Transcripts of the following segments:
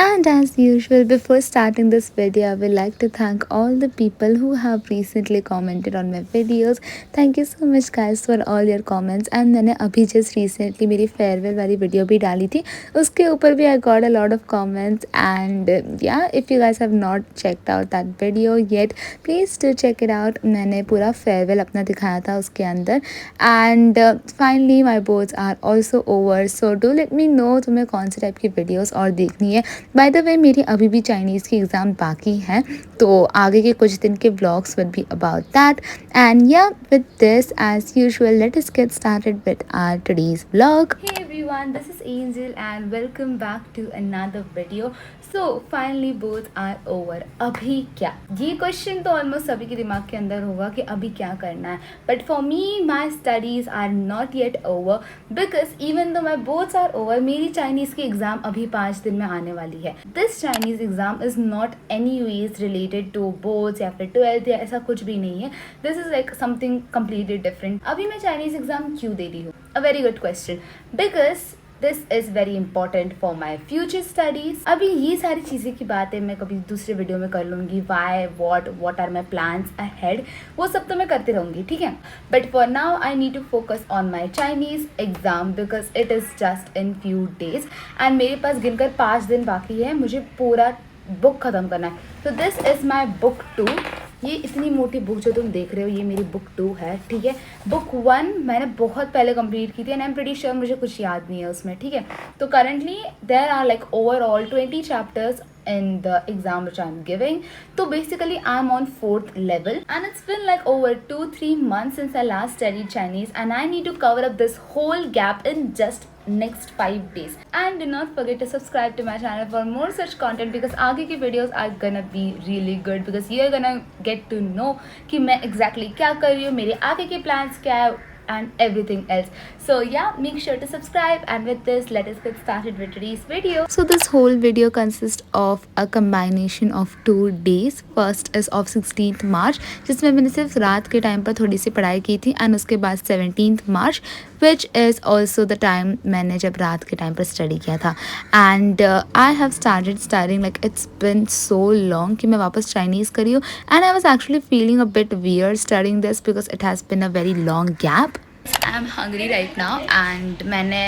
And as usual, before starting this video, I would like to thank all the people who have recently commented on my videos. Thank you so much guys for all your comments. And मैंने अभी just recently मेरी farewell वाली video भी डाली थी, उसके ऊपर भी I got a lot of comments. And yeah, if you guys have not checked out that video yet, please do check it out. मैंने पूरा farewell अपना दिखाया था उसके अंदर. And finally my boards are also over, so do let me know तुम्हें कौन से टाइप की वीडियोस और देखनी है. बाय द वे मेरी अभी भी चाइनीज़ की एग्ज़ाम बाकी हैं, तो आगे के कुछ दिन के vlogs will be about that. And yeah with this as usual let us get started with our today's vlog. Hey everyone, this is Angel and welcome back to another video. So finally boards are over. अभी क्या, ये question तो almost सभी के दिमाग के अंदर होगा कि अभी क्या करना है. But for me my studies are not yet over, because even though my boards are over, मेरी चाइनीज़ की एग्ज़ाम अभी 5 दिन में आने वाली है. This Chinese exam is not any ways related to boards या फिर 12th या ऐसा कुछ भी नहीं है. This is like something completely different. अभी मैं चाइनीज़ एग्ज़ाम क्यों दे रही हूँ? A very good question. Because this is very important for my future studies. अभी ये सारी चीज़ें की बातें मैं कभी दूसरे वीडियो में कर लूँगी. Why, what are my plans ahead, वो सब तो मैं करती रहूँगी, ठीक है. But for now I need to focus on my Chinese exam because it is just in few days. And मेरे पास गिनकर 5 दिन बाकी है, मुझे पूरा बुक ख़त्म करना है. तो दिस इज़ माई बुक 2. ये इतनी मोटी बुक जो तुम देख रहे हो, ये मेरी बुक 2 है, ठीक है. बुक 1 मैंने बहुत पहले कंप्लीट की थी and I am pretty sure मुझे कुछ याद नहीं है उसमें, ठीक है. तो currently there are like overall 20 chapters in the exam which I'm giving. So basically I'm on 4th level and it's been like over 2-3 months since I last studied Chinese and I need to cover up this whole gap in just next 5 days. And do not forget to subscribe to my channel for more such content because आगे की videos are gonna be really good because you're gonna get to know कि मैं exactly क्या कर रही हूँ, मेरे आगे के plans क्या है and everything else. So yeah, make sure to subscribe, and with this let us get started with today's video. So this whole video consists of a combination of 2 days. First is of 16th March जिसमें मैंने सिर्फ रात के time पर थोड़ी सी पढ़ाई की थी एंड उसके बाद 17th March which is also the time मैंने जब रात के टाइम पर स्टडी किया था. And I have started studying like it's been so long कि मैं वापस चाइनीज़ करी हूँ and I was actually feeling a bit weird studying this because it has been a very long gap. I am hungry right now and मैंने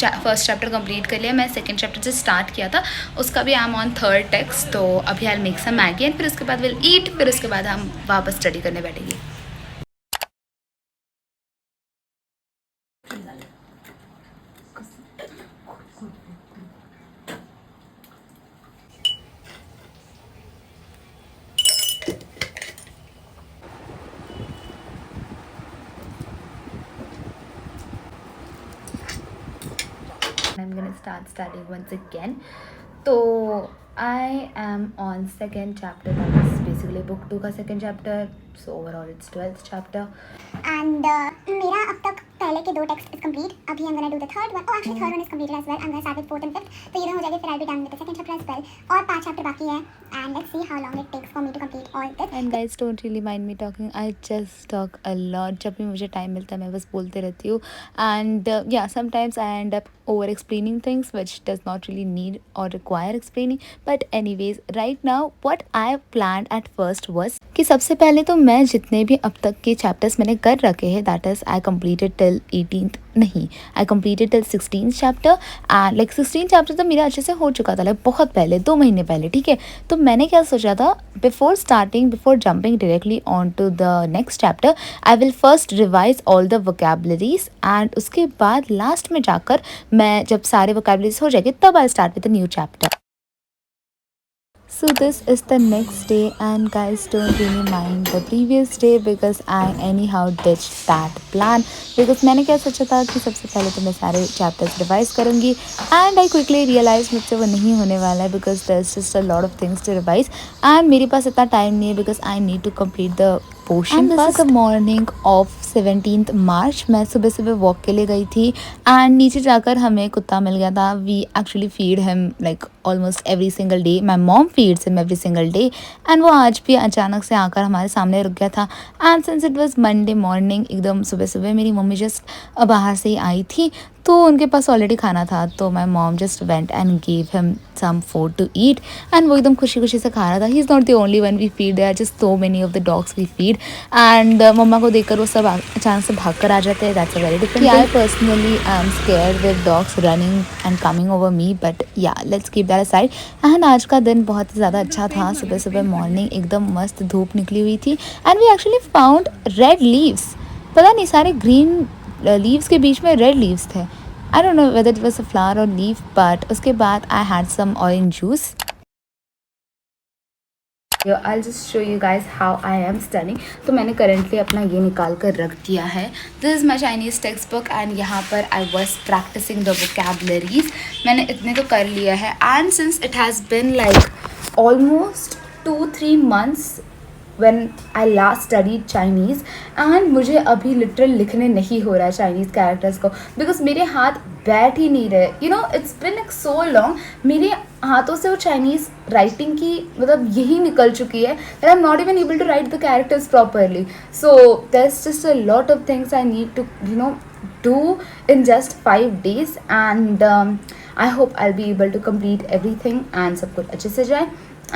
first chapter complete कर लिया. मैं second chapter से स्टार्ट किया था, उसका भी I am on 3rd text. तो अभी I make some Maggi and फिर उसके बाद विल ईट, फिर उसके बाद हम वापस स्टडी करने बैठेंगे. I'm gonna start studying once again. तो I am on 2nd chapter, that is basically book 2 का 2nd chapter. So overall it's 12th chapter. And मेरा अब तक पहले के 2 टेक्स्ट इज कंप्लीट. अभी I'm gonna do the 3rd one. Oh actually 3rd one is completed as well. I'm gonna start with 4th and 5th. तो ये दोनों हो जाएंगे, फिर I'll be done with the 2nd chapter as well. और 5 chapter बाकी है and let's see how long it takes for me to complete all this. And guys don't really mind me talking. I just talk a lot. जब भी मुझे time मिलता है मैं बस बोलते रहती हूँ. And yeah, sometimes I end up over explaining things which does not really need or require explaining. But anyways, right now what I planned at first was कि सबसे पहले तो मैं जितने भी अब तक के चैप्टर्स मैंने कर रखे हैं that is I completed till 18th नहीं, I completed till 16th chapter and like 16th chapter तो मेरा अच्छे से हो चुका था, लाइक बहुत पहले 2 महीने पहले, ठीक है. तो मैंने क्या सोचा था, before jumping directly on to the next chapter I will first revise all the vocabularies and उसके बाद लास्ट में जाकर मैं जब सारे वोकैबुलरीज हो जाएंगे तब I start with the new chapter. So this is the next day and guys don't really mind the previous day because I anyhow ditched that plan because मैंने क्या सोचा था कि सबसे पहले तो मैं सारे चैप्टर्स रिवाइज करूँगी and I quickly realized मुझसे वो नहीं होने वाला है because there's just a lot of things to revise and मेरे पास इतना टाइम नहीं है because I need to complete the portion. And this is the morning of 17th मार्च। मैं सुबह सुबह वॉक के लिए गई थी एंड नीचे जाकर हमें कुत्ता मिल गया था। We actually feed him like almost every single day. My mom feeds him every single day and वो आज भी अचानक से आकर हमारे सामने रुक गया था। And since it was Monday morning, एकदम सुबह सुबह मेरी मम्मी जस्ट बाहर से ही आई थी, तो उनके पास ऑलरेडी खाना था, तो my mom just went and give him some food to eat and वो एकदम खुशी खुशी से खा रहा था। He is not the only one we feed, there are just so many of the dogs we feed and मम्मा को देखकर वो सब अचानक से भाग कर आ जाते हैं। That's a very different. I personally I am scared with dogs running and coming over me, but yeah let's keep that aside. And आज का दिन बहुत ही ज़्यादा अच्छा था। सुबह सुबह मॉर्निंग एकदम मस्त धूप निकली हुई थी and we actually found red leaves. पता नहीं सारे ग्रीन लीव्स के बीच में रेड लीव्स थे। I don't know whether it was a flower और लीफ, बट उसके बाद I had some orange juice. I'll just show you guys how I am studying. तो मैंने currently अपना ये निकाल कर रख दिया है। This is my Chinese textbook and यहाँ पर I was practicing the vocabularies. मैंने इतने तो कर लिया है and since it has been like almost 2-3 months when I last studied Chinese and मुझे अभी लिटरल लिखने नहीं हो रहा है चाइनीज़ कैरेक्टर्स को, बिकॉज मेरे हाथ बैठ ही नहीं रहे। You know it's been like so long, मेरे हाथों से वो चाइनीज़ राइटिंग की मतलब यही निकल चुकी है that I'm not even able to write the characters properly. So there's just a lot of things I need to do in just 5 days and I hope I'll be able to complete everything and सब कुछ अच्छे से जाए.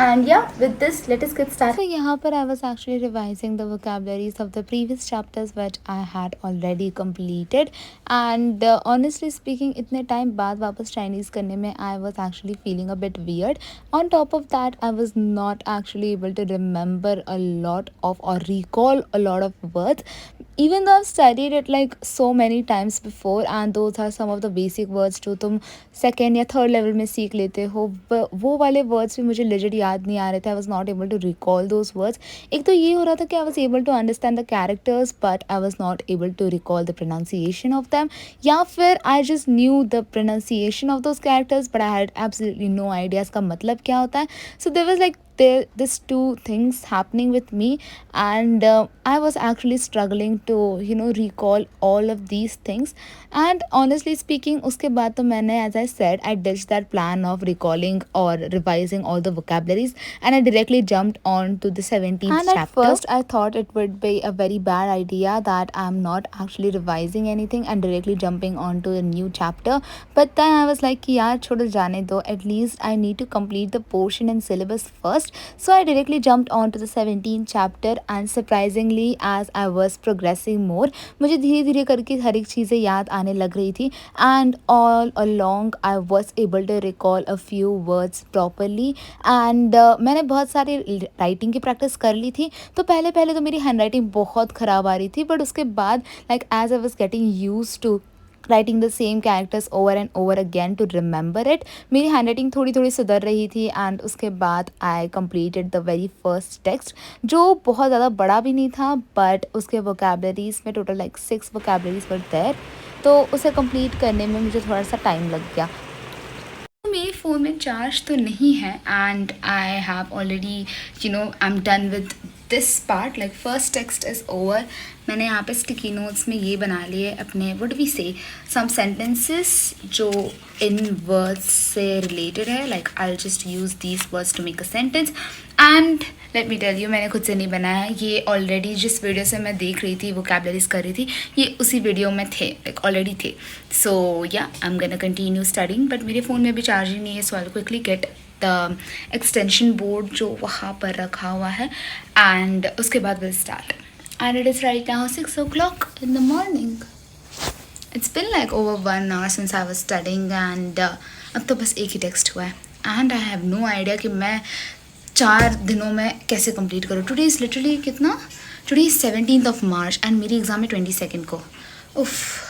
And yeah, with this, let us get started. So यहाँ पर I was actually revising the vocabularies of the previous chapters which I had already completed. And honestly speaking, इतने time बाद वापस Chinese करने में I was actually feeling a bit weird. On top of that, I was not actually able to remember a lot of or recall a lot of words. Even though I've studied it like so many times before and those are some of the basic words जो तुम second या third level में सीख लेते हो, वो वाले words भी मुझे legit याद नहीं आ रहे थे. I was not able to recall those words. एक तो ये हो रहा था कि I was able to understand the characters but I was not able to recall the pronunciation of them, या फिर I just knew the pronunciation of those characters but I had absolutely no idea इसका मतलब क्या होता है. So there was like this two things happening with me and I was actually struggling to recall all of these things. And honestly speaking, उसके बाद तो मैंने, as I said, I ditched that plan of recalling or revising all the vocabularies and I directly jumped on to the 17th chapter. And at first I thought it would be a very bad idea that I'm not actually revising anything and directly jumping on to a new chapter, but then I was like कि यार छोड़ो जाने दो, at least I need to complete the portion and syllabus first. So I directly jumped on to the 17th chapter and surprisingly as I was progressing more, मुझे धीरे धीरे करके हर एक चीज़ें याद आने लग रही थी and all along I was able to recall a few words properly and मैंने बहुत सारी राइटिंग की प्रैक्टिस कर ली थी. तो पहले पहले तो मेरी हैंड राइटिंग बहुत ख़राब आ रही थी, बट उसके बाद like as I was getting used to writing the same characters over and over again to remember it, मेरी हैंडराइटिंग थोड़ी थोड़ी सुधर रही थी एंड उसके बाद आई completed the very first text जो बहुत ज़्यादा बड़ा भी नहीं था बट उसके vocabularies में total like 6 vocabularies were there, तो उसे कंप्लीट करने में मुझे थोड़ा सा टाइम लग गया. मेरे फ़ोन में चार्ज तो नहीं है and I have already I am done with this part, like first text is over. मैंने यहाँ पे स्टिकी नोट्स में ये बना लिए अपने वुड वी से सम सेंटेंसेस जो इन वर्ड्स से रिलेटेड है, like I just use these words to make a sentence. And let me tell you, मैंने खुद से नहीं बनाया, ये ऑलरेडी जिस वीडियो से मैं देख रही थी वोकैबुलरीज कर रही थी ये उसी वीडियो में थे, लाइक ऑलरेडी थे. So yeah I am gonna continue studying, but मेरे फ़ोन में भी चार्जिंग नहीं है, so I will quickly get the extension board जो वहाँ पर रखा हुआ है एंड उसके बाद will start. And it is right now 6 o'clock in the morning. It's been like over 1 hour since I was studying and अब तो बस एक ही टेक्स्ट हुआ है and I have no idea कि मैं 4 दिनों में कैसे कंप्लीट करूँ. टुडे इज़ लिटरली कितना, today is 17th of March and मेरी एग्ज़ाम है 22nd को. उफ़.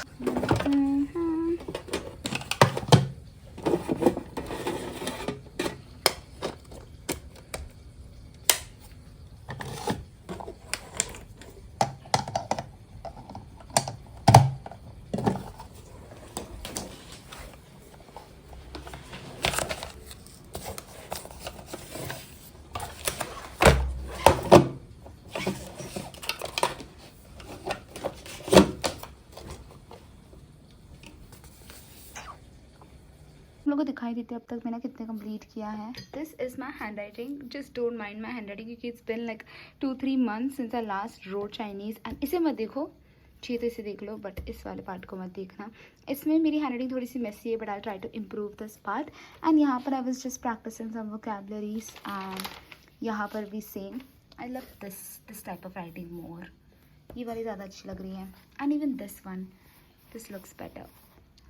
देती हूँ अब तक मैंने कितने कंप्लीट किया है। This is my handwriting, just don't mind my handwriting क्योंकि it's been like 2-3 months since I last wrote Chinese. And इसे मत देखो, चाहिए तो इसे देख लो बट इस वाले पार्ट को मत देखना। इसमें मेरी हैंड राइटिंग थोड़ी सी मेसी है but I try to improve this part. And यहाँ पर I was just practicing some vocabularies and यहाँ पर भी same. I love this type of writing more. ये वाली ज़्यादा अच्छी लग रही है and even this one, this looks better.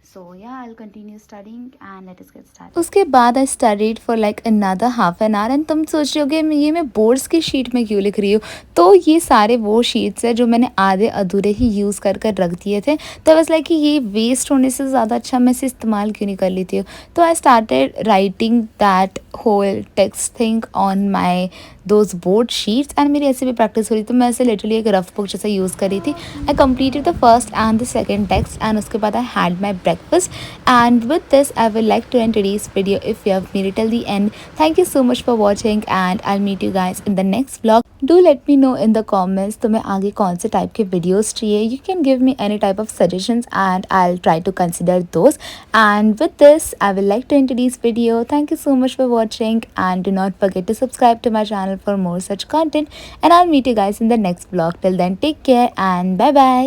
So yeah, I'll continue studying and let us get started. उसके बाद I studied for like another half an hour and तुम सोच रहे होगे ये मैं बोर्ड्स की शीट में क्यों लिख रही हूँ। तो ये सारे वो शीट्स है जो मैंने आधे अधूरे ही यूज़ कर कर रख दिए थे। तो बस लाइक कि ये वेस्ट होने से ज़्यादा अच्छा मैं इसे इस्तेमाल क्यों नहीं कर लेती हूँ। तो I started writing that whole text thing on my those board sheets and मेरी ऐसे भी प्रैक्टिस हो रही। तो मैं ऐसे लिटरली एक रफ बुक जैसा यूज़ कर रही थी। I completed the first and the second text and उसके बाद I had my breakfast. And with this I would like to end today's video. If you have made it till the end, thank you so much for watching and I'll meet you guys in the next vlog. Do let me know in the comments तुम्हें आगे कौन से type के videos चाहिए. You can give me any type of suggestions and I'll try to consider those. And with this I will like to end today's video. Thank you so much for watching and do not forget to subscribe to my channel for more such content and I'll meet you guys in the next vlog. Till then, take care and bye bye.